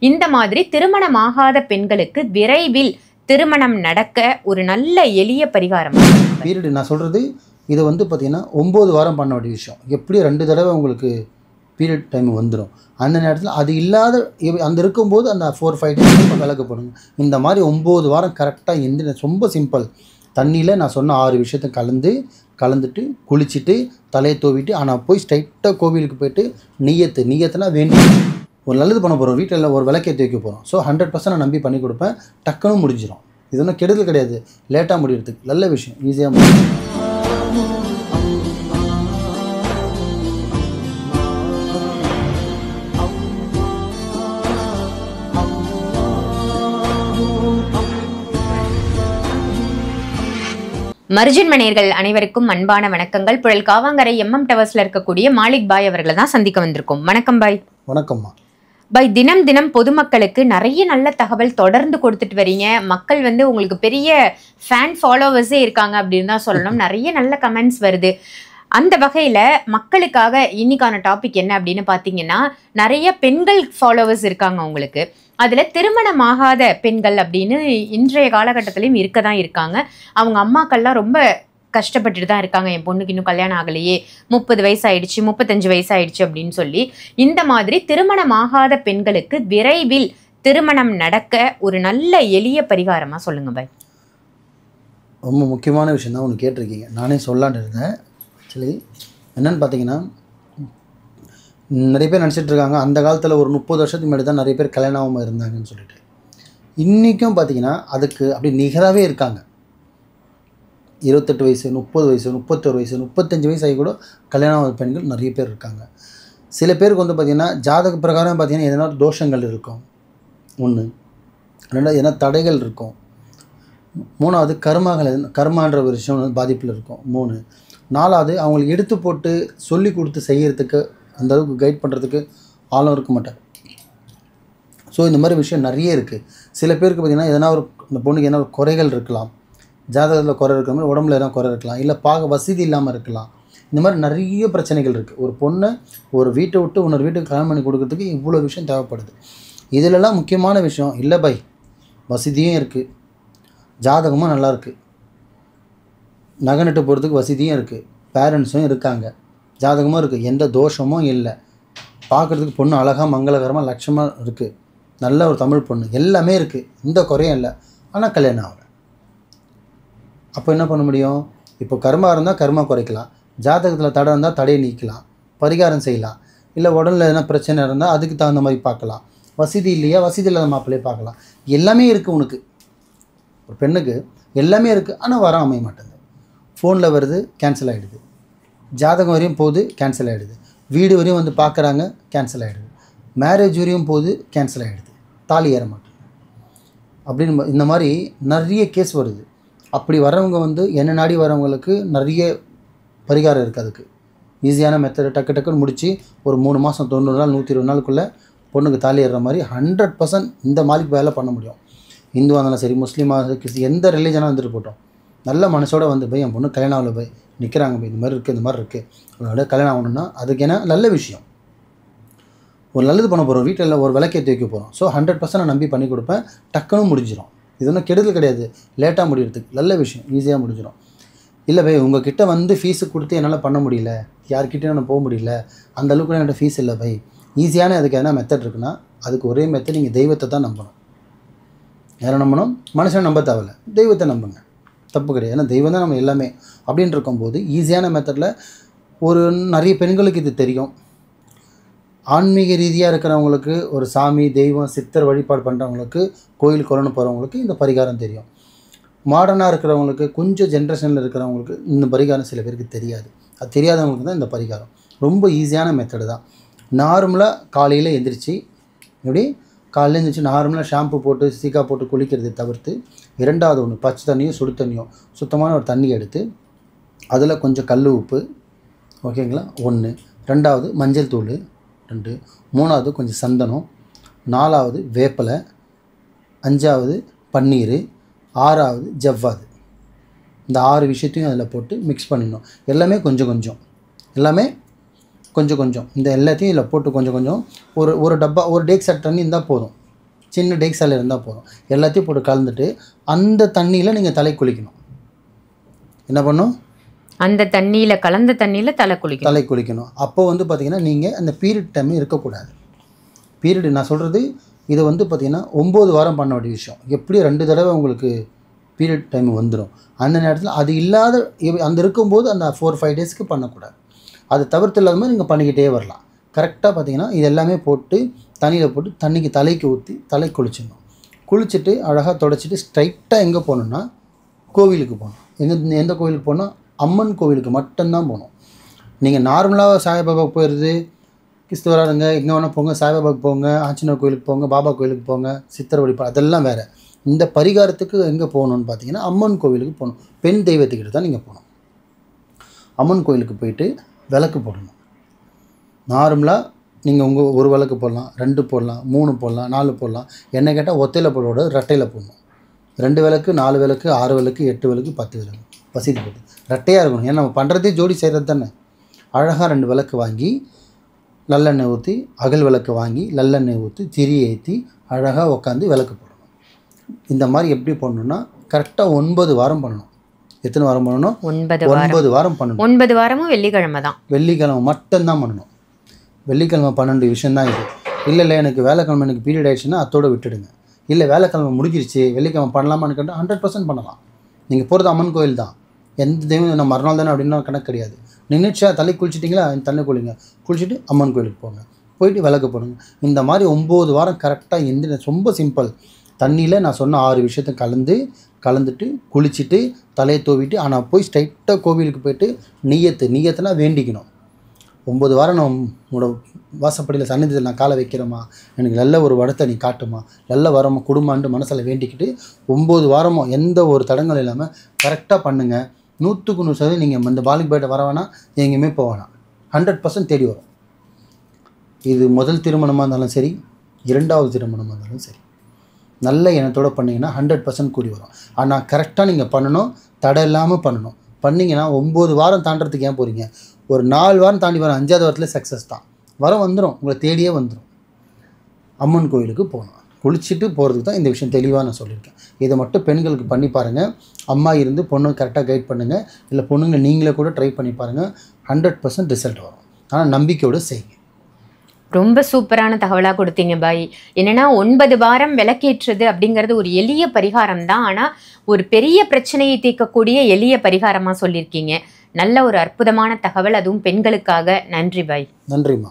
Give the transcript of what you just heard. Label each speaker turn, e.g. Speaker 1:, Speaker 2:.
Speaker 1: இந்த மாதிரி திருமணமாகாத பெண்களுக்கு விரைவில் திருமணம் நடக்க ஒரு நல்ல எளிய பரிகாரம்.
Speaker 2: பீரியட் நான் சொல்கிறது இது வந்து பார்த்திங்கன்னா 9 வாரம் பண்ண வேண்டிய விஷயம். எப்படி 2 தடவை உங்களுக்கு பீரியட் டைம் வந்துடும். அந்த நேரத்தில் அது இல்லாத அந்த இருக்கும்போது அந்த 4-5 டேஸ் விளக்கு போடுங்க. இந்த மாதிரி 9 வாரம் கரெக்டாக எந்த ரொம்ப சிம்பிள். தண்ணியில் நான் சொன்ன 6 விஷயத்தை கலந்துட்டு குளிச்சுட்டு தலையை தோவிட்டு ஆனால் போய் ஸ்ட்ரைட்டாக கோவிலுக்கு போய்ட்டு நீயத்துனா வேண்டி ஒரு நல்லது பண்ண போகிறோம். வீட்டில் ஒரு விளக்கேற்றி வைக்க போகிறோம். ஸோ 100% நான் நம்பி பண்ணி கொடுப்பேன். டக்குன்னு முடிஞ்சிடும். இது ஒன்றும் கெடுதல் கிடையாது. லேட்டாக முடிகிறதுக்கு நல்ல விஷயம். ஈஸியாக முடியும்.
Speaker 1: மர்ஜின் மணியர்கள் அனைவருக்கும் அன்பான வணக்கங்கள். புழல் காவாங்கரை எம்எம் டவர்ஸ்ல இருக்கக்கூடிய மாலிக் பாய் அவர்களை தான் சந்திக்க வந்திருக்கோம். வணக்கம் பாய்.
Speaker 2: வணக்கம்மா
Speaker 1: பாய். தினம் பொதுமக்களுக்கு நிறைய நல்ல தகவல் தொடர்ந்து கொடுத்துட்டு வரீங்க. மக்கள் உங்களுக்கு பெரிய ஃபேன் ஃபாலோவர்ஸே இருக்காங்க அப்படின்னு தான் சொல்லணும். நிறைய நல்ல கமெண்ட்ஸ் வருது. அந்த வகையில் மக்களுக்காக இன்னைக்கான டாபிக் என்ன அப்படின்னு பார்த்தீங்கன்னா, நிறைய பெண்கள் ஃபாலோவர்ஸ் இருக்காங்க உங்களுக்கு. அதில் திருமணமாகாத பெண்கள் அப்படின்னு இன்றைய காலகட்டத்திலையும் இருக்க தான் இருக்காங்க. அவங்க அம்மாக்கள்லாம் ரொம்ப கஷ்டப்பட்டுட்டு தான் இருக்காங்க. என் பொண்ணுக்கு இன்னும் கல்யாணம் ஆகலையே, 30 வயசு ஆயிடுச்சு, 35 வயசு ஆயிடுச்சு அப்படின்னு சொல்லி. இந்த மாதிரி திருமணமாகாத பெண்களுக்கு விரைவில் திருமணம் நடக்க ஒரு நல்ல எளிய பரிகாரமாக சொல்லுங்க பாய்.
Speaker 2: ரொம்ப முக்கியமான விஷயம் தான் ஒன்று கேட்டிருக்கீங்க. நானே சொல்லான்னு இருந்தேன். ஆக்சுவலி என்னென்னு பார்த்தீங்கன்னா, நிறைய பேர் நினச்சிட்டு இருக்காங்க அந்த காலத்தில் ஒரு 30 வருஷத்துக்கு முன்னாடி தான் நிறைய பேர் கல்யாணமாக இருந்தாங்கன்னு சொல்லிட்டு. இன்றைக்கும் பார்த்தீங்கன்னா அதுக்கு அப்படி நிகராகவே இருக்காங்க. 28 வயசு, 30 வயசு, 31 வயசு, 35 வயசு ஆகி கூட கல்யாணம் பெண்கள் நிறைய பேர் இருக்காங்க. சில பேருக்கு பார்த்திங்கன்னா ஜாதக பிரகாரம் பார்த்திங்கன்னா எதனா தோஷங்கள் இருக்கும். 1. 2 எதனா தடைகள் இருக்கும். 3வது கர்மான்ற ஒரு விஷயம் பாதிப்பில் இருக்கும். 3. 4வது அவங்களுக்கு எடுத்து போட்டு சொல்லி கொடுத்து செய்கிறதுக்கு அந்த அளவுக்கு கைட் பண்ணுறதுக்கு ஆளும் இருக்க மாட்டார். ஸோ இந்த மாதிரி விஷயம் நிறைய இருக்குது. சில பேருக்கு பார்த்திங்கன்னா எதனா ஒரு இந்த பொண்ணுக்கு எதனா ஒரு குறைகள் இருக்கலாம். ஜாதகத்தில் குறை இருக்கிற மாதிரி உடம்புல எதனா குறை இருக்கலாம். இல்லை பார்க்க வசதி இல்லாமல் இருக்கலாம். இந்த மாதிரி நிறைய பிரச்சனைகள் இருக்குது. ஒரு பொண்ணை ஒரு வீட்டை விட்டு இன்னொரு வீட்டுக்கு கல்யாணம் பண்ணி கொடுக்கறதுக்கு இவ்வளோ விஷயம் தேவைப்படுது. இதிலெல்லாம் முக்கியமான விஷயம் இல்லை பை, வசதியும் இருக்குது, ஜாதகமும் நல்லாயிருக்கு, நகை நட்டு போகிறதுக்கு வசதியும் இருக்குது, பேரண்ட்ஸும் இருக்காங்க, ஜாதகமும் இருக்குது, எந்த தோஷமும் இல்லை, பார்க்குறதுக்கு பொண்ணு அழகாக மங்களகரமாக லட்சமாக இருக்குது, நல்ல ஒரு தமிழ் பொண்ணு, எல்லாமே இருக்குது, எந்த குறையும் இல்லை. ஆனால் கல்யாணம் ஆகலை. அப்போ என்ன பண்ண முடியும்? இப்போ கர்மா இருந்தால் கர்மா குறைக்கலாம், ஜாதகத்தில் தடை இருந்தால் தடையை நீக்கலாம், பரிகாரம் செய்யலாம். இல்லை உடலில் எதனா பிரச்சனை இருந்தால் அதுக்கு தகுந்த மாதிரி பார்க்கலாம். வசதி இல்லையா, வசதி இல்லாத மாப்பிள்ளையே பார்க்கலாம். எல்லாமே இருக்குது. உனக்கு ஒரு பெண்ணுக்கு எல்லாமே இருக்குது. ஆனால் வர அமைய மாட்டேங்குது. ஃபோனில் வருது, கேன்சல் ஆகிடுது. ஜாதகம் வரையும் போகுது, கேன்சல் ஆகிடுது. வீடு வரையும் வந்து பார்க்குறாங்க, கேன்சல் ஆகிடுது. மேரேஜ் வரையும் போகுது, கேன்சல் ஆகிடுது. தாலி ஏற மாட்டேங்குது. அப்படின்னு இந்த மாதிரி நிறைய கேஸ் வருது. அப்படி வரவங்க என்ன நாடி வரவங்களுக்கு நிறைய பரிகாரம் இருக்குது. அதுக்கு ஈஸியான மெத்தடு டக்குன்னு முடித்து ஒரு 3 மாதம் 90 நாள் 120 நாளுக்குள்ளே பொண்ணுக்கு தாலி ஏறுற மாதிரி 100% இந்த மாதிரி வேலை பண்ண முடியும். இந்துவாக இருந்தாலும் சரி, முஸ்லீமாக இருந்தாலும் கிறிஸ்டி, எந்த ரிலீஜனாக வந்துட்டு போட்டோம், நல்ல மனசோடு போய் என் பொண்ணு கல்யாணம் ஆகல போய் நிற்கிறாங்க போய், இந்த மாதிரி இருக்குது அதோட கல்யாணம் ஆகணுன்னா அதுக்கு என்ன நல்ல விஷயம். ஒரு நல்லது பண்ண போகிறோம். வீட்டில் ஒரு விளக்கேற்றி வைக்க போகிறோம். ஸோ 100% நான் நம்பி பண்ணி கொடுப்பேன். டக்குன்னு முடிஞ்சிடும். இது ஒன்றும் கெடுதல் கிடையாது. லேட்டாக முடிகிறதுக்கு நல்ல விஷயம். ஈஸியாக முடிஞ்சிடும். இல்லை பை, உங்ககிட்ட ஃபீஸு கொடுத்து என்னால் பண்ண முடியல, யார்கிட்டையும் நான் போக முடியல, அந்த அளவுக்கு என்கிட்ட ஃபீஸ் இல்லை பை, ஈஸியான அதுக்கு எதனா மெத்தட் இருக்குன்னா அதுக்கு ஒரே மெத்தட், நீங்கள் தெய்வத்தை தான் நம்பணும். யாரை நம்பணும்? மனுஷனை நம்ப தேவையில்ல, தெய்வத்தை நம்புங்க. தப்பு கிடையாது. ஏன்னா தெய்வம் தான் நம்ம எல்லாமே. அப்படின்னு இருக்கும்போது ஈஸியான மெத்தடில் ஒரு நிறைய பெண்களுக்கு இது தெரியும். ஆன்மீக ரீதியாக இருக்கிறவங்களுக்கு, ஒரு சாமி தெய்வம் சித்தர் வழிபாடு பண்ணுறவங்களுக்கு, கோயில் கொலன்னு போகிறவங்களுக்கு இந்த பரிகாரம் தெரியும். மாடர்னாக இருக்கிறவங்களுக்கு, கொஞ்சம் ஜென்ரேஷனில் இருக்கிறவங்களுக்கு இந்த பரிகாரம் சில பேருக்கு தெரியாது. அது தெரியாதவங்களுக்கு தான் இந்த பரிகாரம். ரொம்ப ஈஸியான மெத்தடு தான். நார்மலாக காலையில் எந்திரிச்சு இப்படி காலையில் எழுந்திரிச்சு நார்மலாக ஷாம்பு போட்டு சீக்கா போட்டு குளிக்கிறதை தவிர்த்து, 2வது ஒன்று பச்சை தண்ணியோ சுடு தண்ணியோ சுத்தமான ஒரு தண்ணி எடுத்து அதில் கொஞ்சம் கல் உப்பு, ஓகேங்களா, 1. 2வது மஞ்சள் தூள் 2. 3வது கொஞ்சம் சந்தனம். 4வது வேப்பிலை. 5வது பன்னீர். 6வது ஜவ்வாது. இந்த 6 விஷயத்தையும் அதில் போட்டு மிக்ஸ் பண்ணிடணும். எல்லாமே கொஞ்சம் கொஞ்சம் இந்த எல்லாத்தையும் இதில் போட்டு கொஞ்சம் ஒரு டப்பா, ஒரு டேக் செட் தண்ணி இருந்தால் போதும். சின்ன டெக்ஸால் இருந்தால் போதும். எல்லாத்தையும் போட்டு கலந்துட்டு அந்த தண்ணியில் நீங்கள் தலை குளிக்கணும். என்ன பண்ணும்?
Speaker 1: அந்த தண்ணியில் கலந்த தண்ணியில் தலை குளிக்கணும்.
Speaker 2: அப்போ வந்து பார்த்திங்கன்னா நீங்கள் அந்த பீரியட் டைம் இருக்கக்கூடாது. பீரியட் நான் சொல்கிறது இதை வந்து பார்த்திங்கன்னா 9 வாரம் பண்ண வேண்டிய விஷயம். எப்படி 2 தடவை உங்களுக்கு பீரியட் டைம் வந்துடும். அந்த நேரத்தில் அது இல்லாத அந்த இருக்கும்போது அந்த 4-5 டேஸ்க்கு பண்ணக்கூடாது. அது தவிர்த்து இல்லாத மாதிரி நீங்கள் பண்ணிக்கிட்டே வரலாம். கரெக்டாக பார்த்திங்கன்னா இது எல்லாமே போட்டு தண்ணியில் போட்டு தண்ணிக்கு தலைக்கு ஊற்றி தலை குளிச்சிடணும். குளிச்சுட்டு அழகாக தொடச்சிட்டு ஸ்ட்ரைட்டாக எங்கே போகணுன்னா கோவிலுக்கு போகணும். எந்த கோவிலுக்கு போகணும்? அம்மன் கோவிலுக்கு மட்டும்தான் போகணும். நீங்கள் நார்மலாக சாய்பாபாவுக்கு போயிடுது, கிறிஸ்துவராருங்க எங்கே வேணால் போங்க, சாய்பாபாவுக்கு போங்க, ஆஞ்சநேயர் கோவிலுக்கு போங்க, பாபா கோவிலுக்கு போங்க, சித்திரை வழிபாடு அதெல்லாம் வேறு. இந்த பரிகாரத்துக்கு எங்கே போகணுன்னு பார்த்தீங்கன்னா அம்மன் கோவிலுக்கு போகணும். பெண் தெய்வத்துக்கிட்ட தான் நீங்கள் போகணும். அம்மன் கோவிலுக்கு போயிட்டு விளக்கு போடணும். நார்மலாக நீங்கள் உங்கள் ஒரு விளக்கு போடலாம், 2 போடலாம், 3 போடலாம், 4 போடலாம். என்ன கேட்டால் ஒத்தையில் போடோட ரெட்டையில் போடணும். 2 விளக்கு, 4 விளக்கு, 6 விளக்கு, 8 விளக்கு, 10 விளக்கு வசதி போட்டு ரெட்டையாக இருக்கணும். ஏன்னா நம்ம பண்ணுறதே ஜோடி செய்கிறது தானே. அழகாக 2 விளக்கு வாங்கி நல்லெண்ணெய் ஊற்றி, அகல் விளக்கு வாங்கி நல்லெண்ணெய் ஊற்றி திரி ஏற்றி அழகாக உட்காந்து விளக்கு போடணும். இந்த மாதிரி எப்படி பண்ணணும்னா கரெக்டாக 9 வாரம் பண்ணணும். எத்தனை வாரம் பண்ணணும்? 9 வாரம் பண்ணணும்.
Speaker 1: 9 வாரமும் வெள்ளிக்கிழமை தான்.
Speaker 2: வெள்ளிக்கிழமை மட்டும்தான் பண்ணணும். வெள்ளிக்கிழமை 12 விஷயந்தான் இது. இல்லை எனக்கு வேலைக்கிழமை எனக்கு பீரியட் ஆகிடுச்சுன்னா அதோடு விட்டுடுங்க. இல்லை வேலைக்கிழமை முடிஞ்சிருச்சு வெள்ளிக்கிழமை பண்ணலாமான்னு கேட்டால் 100% பண்ணலாம். நீங்கள் போகிறது அம்மன் கோயில் தான். எந்த தெய்வம் நம்ம மறுநாள் தானே அப்படின்னா கணக்கு கிடையாது. நின்றுச்சா தலை குளிச்சிட்டிங்களா தண்ணி குளிங்க, குளிச்சுட்டு அம்மன் கோயிலுக்கு போங்க, போயிட்டு விளக்கு போடுங்க. இந்த மாதிரி 9 வாரம் கரெக்டாக எந்த ரொம்ப சிம்பிள். தண்ணியில் நான் சொன்ன 6 விஷயத்தை கலந்துட்டு குளிச்சுட்டு தலையை தூவிட்டு ஆனால் போய் ஸ்ட்ரைட்டாக கோவிலுக்கு போயிட்டு நீயத்துனா வேண்டிக்கணும். 9 வாரம் நான் உங்களோட வாசப்படியில் சன்னிதியில் நான் காலை வைக்கிறேம்மா, எனக்கு நல்ல ஒரு வடத்தை நீ காட்டுமா, நல்ல வரமா குடும்பம்னு மனசில் வேண்டிக்கிட்டு 9 வாரமும் எந்த ஒரு தடங்கள் இல்லாமல் கரெக்டாக பண்ணுங்கள். 100க்கு 100% நீங்கள் இந்த பாலிக் பேட்டை வர வேணாம், எங்கேயுமே போக வேணாம், 100% தேடி வரும். இது முதல் திருமணமாக இருந்தாலும் சரி, 2வது திருமணமாக இருந்தாலும் சரி, நல்ல எண்ணத்தோடு பண்ணிங்கன்னா 100% கூடி வரும். ஆனால் கரெக்டாக நீங்கள் பண்ணணும், தடை இல்லாமல் பண்ணணும். பண்ணிங்கன்னா 9 வாரம் தாண்டறதுக்கு ஏன் போகிறீங்க? ஒரு 4 வாரம் தாண்டி வர 5வது வாரத்தில் சக்ஸஸ் தான். வரம் வந்துடும், உங்களை தேடியே வந்துடும். அம்மன் கோயிலுக்கு போகணும். குளிச்சுட்டு போகிறதுக்கு தான் இந்த விஷயம் தெளிவாக நான் சொல்லியிருக்கேன். இதை மட்டும் பெண்களுக்கு பண்ணி பாருங்கள். அம்மா இருந்து பொண்ணு கரெக்டாக கைட் பண்ணுங்கள். இல்லை பொண்ணுங்க நீங்களே கூட ட்ரை பண்ணி பாருங்கள். 100% ரிசல்ட் வரும். ஆனால் நம்பிக்கையோடு செய்யுங்க.
Speaker 1: ரொம்ப சூப்பரான தகவலாக கொடுத்தீங்க பாய். என்னென்னா 9 வாரம் விளக்கேற்றுறது அப்படிங்கிறது ஒரு எளிய பரிகாரம் தான். ஆனால் ஒரு பெரிய பிரச்சனையை தீர்க்கக்கூடிய எளிய பரிகாரமாக சொல்லியிருக்கீங்க. நல்ல ஒரு அற்புதமான தகவல், அதுவும் பெண்களுக்காக. நன்றி பாய்.
Speaker 2: நன்றிம்மா.